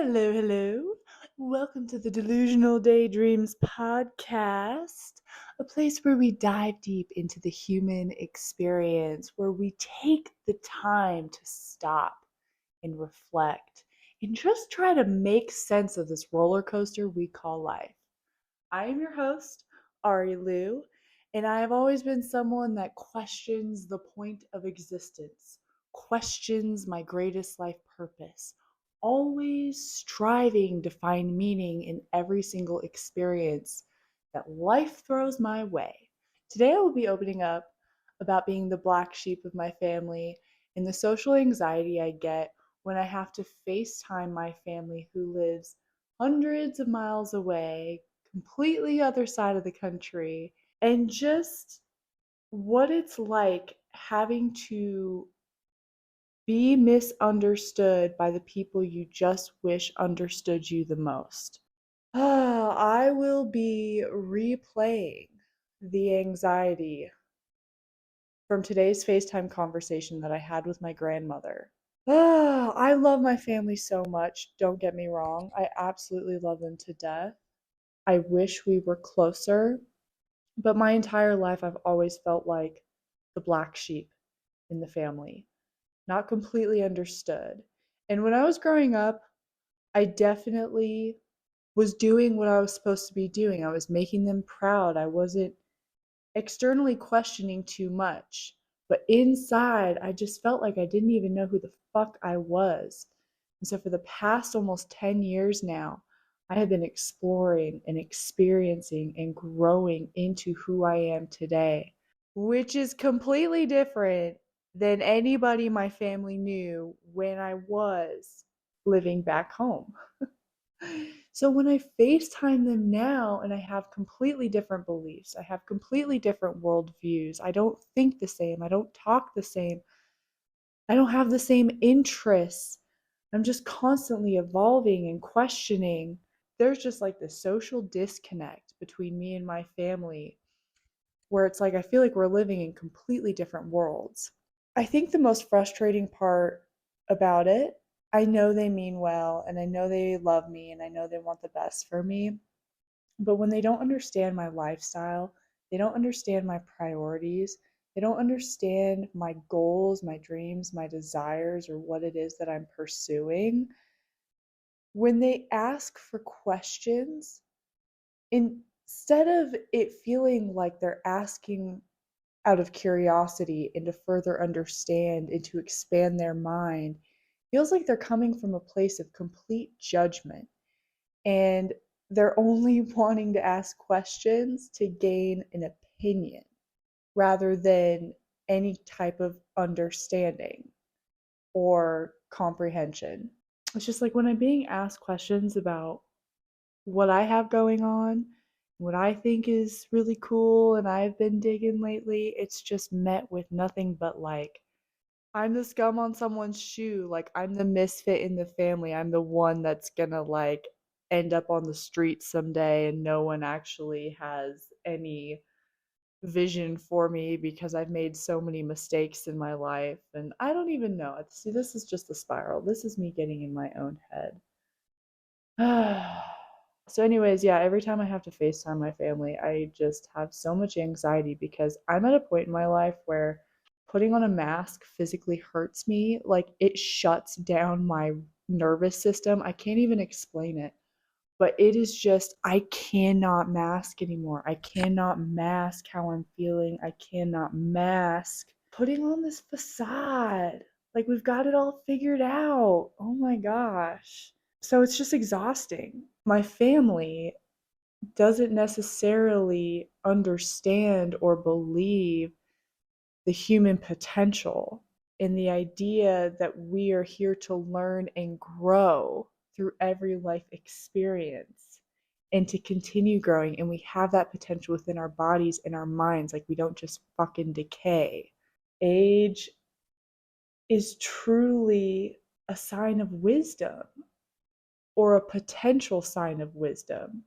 Hello, hello. Welcome to the Delusional Daydreams podcast, a place where we dive deep into the human experience, where we take the time to stop and reflect and just try to make sense of this roller coaster we call life. I am your host, Ari Lou, and I have always been someone that questions the point of existence, questions my greatest life purpose, always striving to find meaning in every single experience that life throws my way. Today, I will be opening up about being the black sheep of my family and the social anxiety I get when I have to FaceTime my family who lives hundreds of miles away, completely other side of the country, and just what it's like having to be misunderstood by the people you just wish understood you the most. I will be replaying the anxiety from today's FaceTime conversation that I had with my grandmother. I love my family so much. Don't get me wrong. I absolutely love them to death. I wish we were closer, but my entire life I've always felt like the black sheep in the family, not completely understood. And when I was growing up, I definitely was doing what I was supposed to be doing. I was making them proud. I wasn't externally questioning too much. But inside, I just felt like I didn't even know who the fuck I was. And so for the past almost 10 years now, I have been exploring and experiencing and growing into who I am today, which is completely different than anybody my family knew when I was living back home. So when I FaceTime them now and I have completely different beliefs, I have completely different worldviews, I don't think the same, I don't talk the same, I don't have the same interests. I'm just constantly evolving and questioning. There's just like this social disconnect between me and my family where it's like I feel like we're living in completely different worlds. I think the most frustrating part about it, I know they mean well and I know they love me and I know they want the best for me. But when they don't understand my lifestyle, they don't understand my priorities, they don't understand my goals, my dreams, my desires, or what it is that I'm pursuing, when they ask for questions, instead of it feeling like they're asking out of curiosity and to further understand and to expand their mind, feels like they're coming from a place of complete judgment and they're only wanting to ask questions to gain an opinion rather than any type of understanding or comprehension. It's just like when I'm being asked questions about what I have going on, what I think is really cool and I've been digging lately, it's just met with nothing but like, I'm the scum on someone's shoe. Like, I'm the misfit in the family. I'm the one that's gonna like end up on the street someday and no one actually has any vision for me because I've made so many mistakes in my life. And I don't even know. See, this is just a spiral. This is me getting in my own head. So, anyways, yeah, every time I have to FaceTime my family, I just have so much anxiety because I'm at a point in my life where putting on a mask physically hurts me. Like, it shuts down my nervous system. I can't even explain it, but it is just, I cannot mask anymore. I cannot mask how I'm feeling. I cannot mask putting on this facade. Like, we've got it all figured out. Oh my gosh. So it's just exhausting. My family doesn't necessarily understand or believe the human potential and the idea that we are here to learn and grow through every life experience and to continue growing. And we have that potential within our bodies and our minds. Like, we don't just fucking decay. Age is truly a sign of wisdom or a potential sign of wisdom.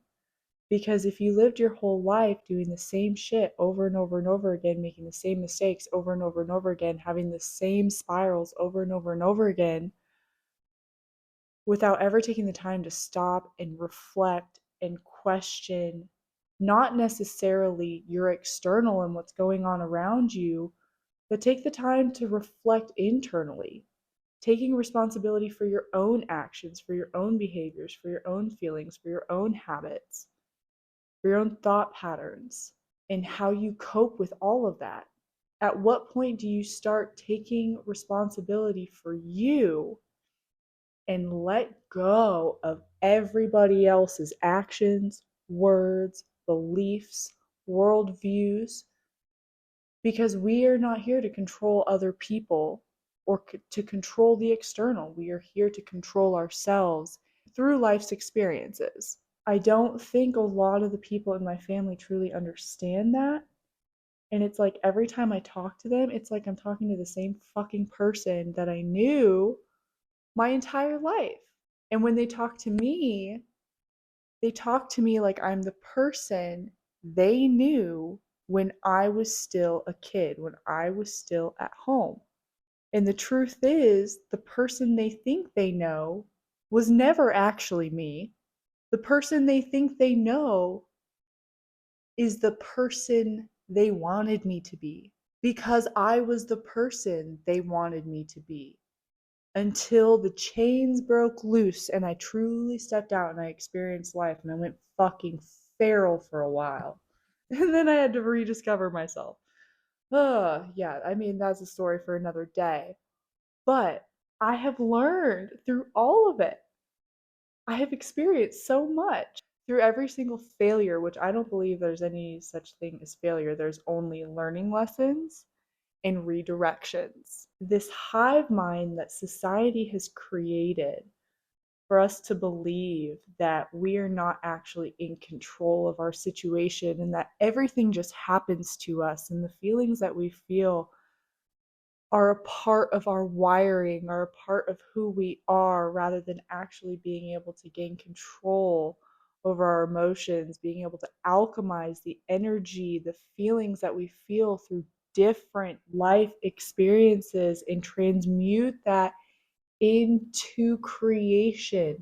Because if you lived your whole life doing the same shit over and over and over again, making the same mistakes over and over and over again, having the same spirals over and over and over again, without ever taking the time to stop and reflect and question not necessarily your external and what's going on around you, but take the time to reflect internally, taking responsibility for your own actions, for your own behaviors, for your own feelings, for your own habits, for your own thought patterns, and how you cope with all of that. At what point do you start taking responsibility for you and let go of everybody else's actions, words, beliefs, worldviews? Because we are not here to control other people or to control the external. We are here to control ourselves through life's experiences. I don't think a lot of the people in my family truly understand that. And it's like every time I talk to them, it's like I'm talking to the same fucking person that I knew my entire life. And when they talk to me like I'm the person they knew when I was still a kid, when I was still at home. And the truth is, the person they think they know was never actually me. The person they think they know is the person they wanted me to be, because I was the person they wanted me to be until the chains broke loose and I truly stepped out and I experienced life and I went fucking feral for a while. And then I had to rediscover myself. Yeah, I mean, that's a story for another day. But I have learned through all of it. I have experienced so much through every single failure, which I don't believe there's any such thing as failure. There's only learning lessons and redirections. This hive mind that society has created for us to believe that we are not actually in control of our situation and that everything just happens to us and the feelings that we feel are a part of our wiring, are a part of who we are, rather than actually being able to gain control over our emotions, being able to alchemize the energy, the feelings that we feel through different life experiences and transmute that into creation,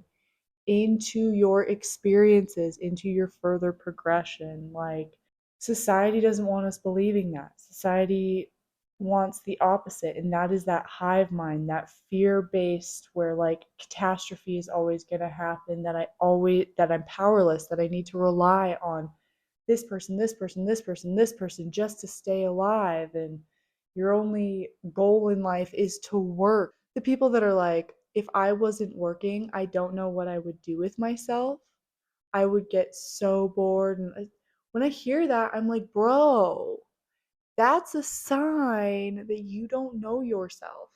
into your experiences, into your further progression. Like, society doesn't want us believing that. Society wants the opposite, and that is that hive mind, that fear based, where like catastrophe is always going to happen, that I'm powerless, that I need to rely on this person, this person, this person, this person just to stay alive. And your only goal in life is to work. The people that are like, if I wasn't working, I don't know what I would do with myself. I would get so bored. And when I hear that, I'm like, bro, that's a sign that you don't know yourself.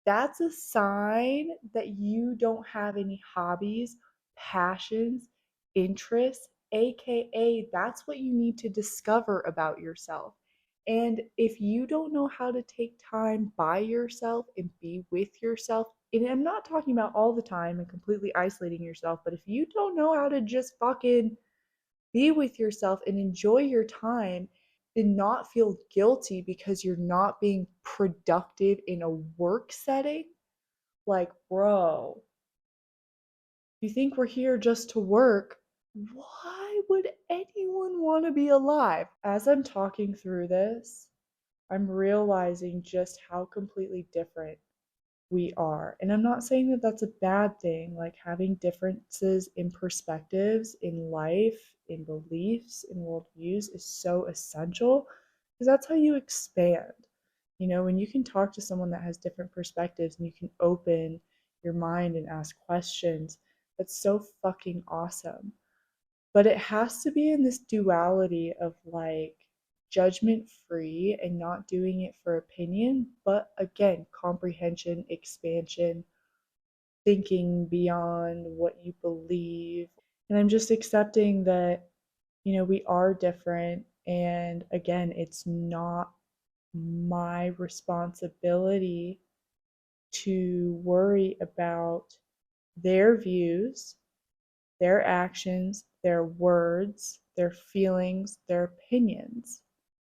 That's a sign that you don't have any hobbies, passions, interests, aka that's what you need to discover about yourself. And if you don't know how to take time by yourself and be with yourself, and I'm not talking about all the time and completely isolating yourself, but if you don't know how to just fucking be with yourself and enjoy your time and not feel guilty because you're not being productive in a work setting, like, bro, you think we're here just to work? Why would anyone want to be alive? As I'm talking through this, I'm realizing just how completely different we are. And I'm not saying that that's a bad thing. Like, having differences in perspectives, in life, in beliefs, in worldviews is so essential, because that's how you expand. You know, when you can talk to someone that has different perspectives and you can open your mind and ask questions, that's so fucking awesome. But it has to be in this duality of like judgment free and not doing it for opinion, but again, comprehension, expansion, thinking beyond what you believe. And I'm just accepting that, we are different. And again, it's not my responsibility to worry about their views, their actions, their words, their feelings, their opinions.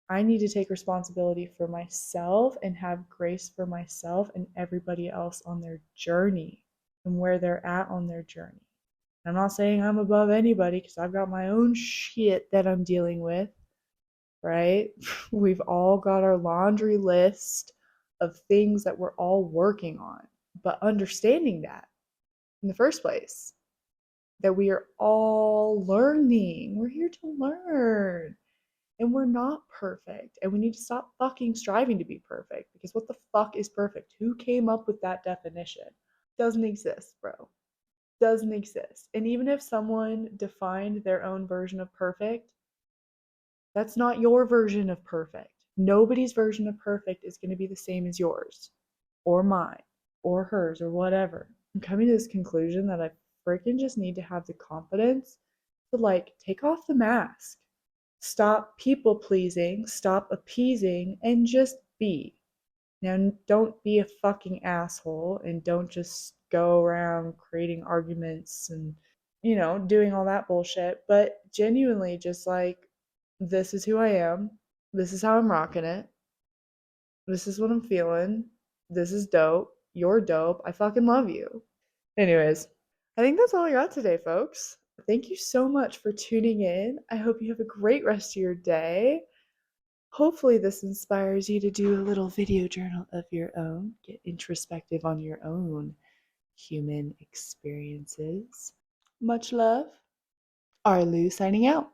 I need to take responsibility for myself and have grace for myself and everybody else on their journey. and where they're at on their journey. I'm not saying I'm above anybody because I've got my own shit that I'm dealing with, right? We've all got our laundry list of things that we're all working on. But understanding that in the first place, that we are all learning, we're here to learn. And we're not perfect. And we need to stop fucking striving to be perfect because what the fuck is perfect? Who came up with that definition? Doesn't exist, bro. Doesn't exist. And even if someone defined their own version of perfect, that's not your version of perfect. Nobody's version of perfect is going to be the same as yours or mine or hers or whatever. I'm coming to this conclusion that I freaking just need to have the confidence to like take off the mask. Stop people pleasing, stop appeasing, and just be. Now, don't be a fucking asshole and don't just go around creating arguments and, doing all that bullshit, but genuinely just like, this is who I am. This is how I'm rocking it. This is what I'm feeling. This is dope. You're dope. I fucking love you. Anyways, I think that's all I got today, folks. Thank you so much for tuning in. I hope you have a great rest of your day. Hopefully, this inspires you to do a little video journal of your own, get introspective on your own human experiences. Much love. Arlu signing out.